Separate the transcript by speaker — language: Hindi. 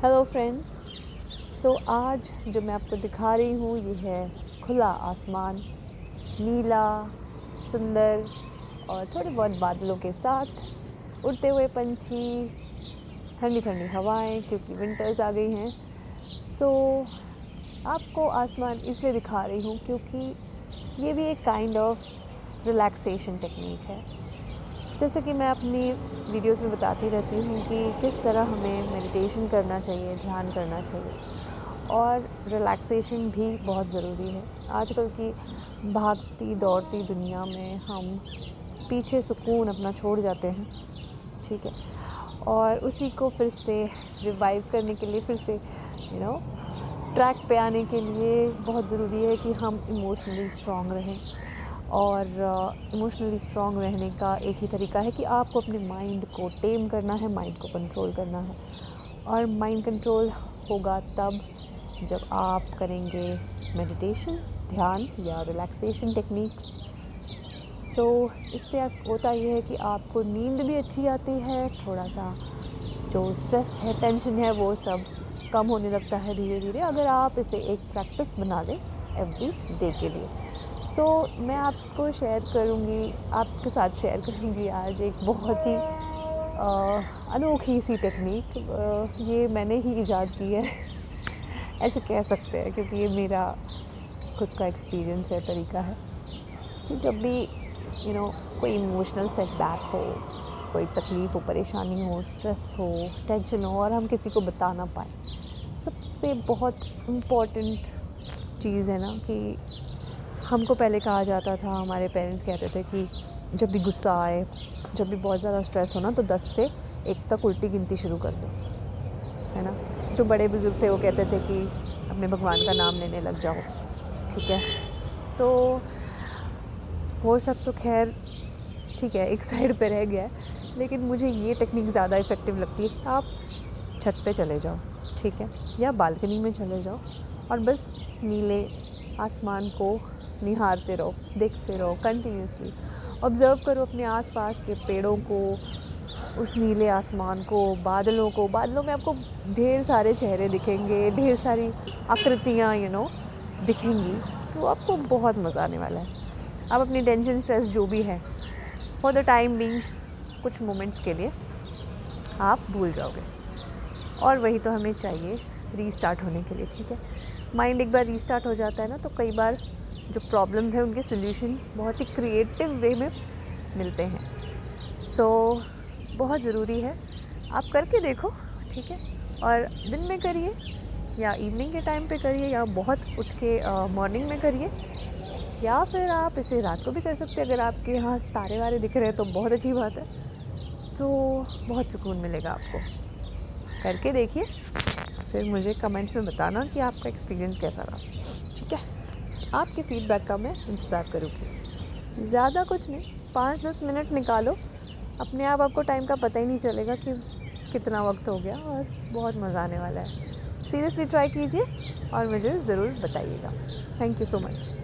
Speaker 1: Hello friends. आज जो मैं आपको दिखा रही हूँ ये है खुला आसमान, नीला, सुंदर और थोड़े बहुत बादलों के साथ उड़ते हुए पंछी, ठंडी ठंडी हवाएं क्योंकि विंटर्स आ गई हैं। आपको आसमान इसलिए दिखा रही हूँ क्योंकि ये भी एक काइंड ऑफ रिलैक्सेशन टेक्निक है। जैसे कि मैं अपनी वीडियोस में बताती रहती हूँ कि किस तरह हमें मेडिटेशन करना चाहिए, ध्यान करना चाहिए और रिलैक्सेशन भी बहुत ज़रूरी है। आजकल की भागती दौड़ती दुनिया में हम पीछे सुकून अपना छोड़ जाते हैं, ठीक है, और उसी को फिर से रिवाइव करने के लिए, फिर से ट्रैक पे आने के लिए बहुत ज़रूरी है कि हम इमोशनली स्ट्रॉन्ग रहें। और इमोशनली स्ट्रॉन्ग रहने का एक ही तरीका है कि आपको अपने माइंड को टेम करना है, माइंड को कंट्रोल करना है। और माइंड कंट्रोल होगा तब जब आप करेंगे मेडिटेशन, ध्यान या रिलैक्सेशन टेक्निक्स। इससे होता ये है कि आपको नींद भी अच्छी आती है, थोड़ा सा जो स्ट्रेस है, टेंशन है, वो सब कम होने लगता है धीरे धीरे, अगर आप इसे एक प्रैक्टिस बना लें एवरी डे के लिए। मैं आपके साथ शेयर करूँगी आज एक बहुत ही अनोखी सी टेक्निक। ये मैंने ही इजाद की है ऐसे कह सकते हैं, क्योंकि ये मेरा खुद का एक्सपीरियंस है, तरीका है कि जब भी कोई इमोशनल सेटबैक हो, कोई तकलीफ़ हो, परेशानी हो, स्ट्रेस हो, टेंशन हो और हम किसी को बता ना पाएँ, सबसे बहुत इम्पॉर्टेंट चीज़ है ना कि हमको पहले कहा जाता था, हमारे पेरेंट्स कहते थे कि जब भी गुस्सा आए, जब भी बहुत ज़्यादा स्ट्रेस हो ना, तो 10 से 1 तक उल्टी गिनती शुरू कर दो, है ना। जो बड़े बुज़ुर्ग थे वो कहते थे कि अपने भगवान का नाम लेने लग जाओ, ठीक है। तो वो सब तो खैर ठीक है, एक साइड पे रह गया है, लेकिन मुझे ये टेक्निक ज़्यादा इफ़ेक्टिव लगती है। आप छत पे चले जाओ, ठीक है, या बालकनी में चले जाओ और बस नीले आसमान को निहारते रहो, देखते रहो, कंटिन्यूसली ऑब्ज़र्व करो अपने आसपास के पेड़ों को, उस नीले आसमान को, बादलों को। बादलों में आपको ढेर सारे चेहरे दिखेंगे, ढेर सारी आकृतियाँ दिखेंगी, तो आपको बहुत मज़ा आने वाला है। आप अपनी टेंशन, स्ट्रेस जो भी है, फॉर द टाइम बीइंग कुछ मोमेंट्स के लिए आप भूल जाओगे। और वही तो हमें चाहिए रीस्टार्ट होने के लिए, ठीक है। माइंड एक बार रीस्टार्ट हो जाता है ना, तो कई बार जो प्रॉब्लम्स हैं उनके सॉल्यूशन बहुत ही क्रिएटिव वे में मिलते हैं। बहुत ज़रूरी है, आप करके देखो, ठीक है। और दिन में करिए या इवनिंग के टाइम पे करिए या बहुत उठ के मॉर्निंग में करिए, या फिर आप इसे रात को भी कर सकते हैं। अगर आपके यहाँ तारे वारे दिख रहे हैं तो बहुत अच्छी बात है, तो बहुत सुकून मिलेगा आपको। करके देखिए, फिर मुझे कमेंट्स में बताना कि आपका एक्सपीरियंस कैसा रहा, ठीक है। आपके फीडबैक का मैं इंतज़ार करूँगी। ज़्यादा कुछ नहीं, 5-10 मिनट निकालो, अपने आप आपको टाइम का पता ही नहीं चलेगा कि कितना वक्त हो गया, और बहुत मज़ा आने वाला है। सीरियसली ट्राई कीजिए और मुझे ज़रूर बताइएगा। Thank you so much.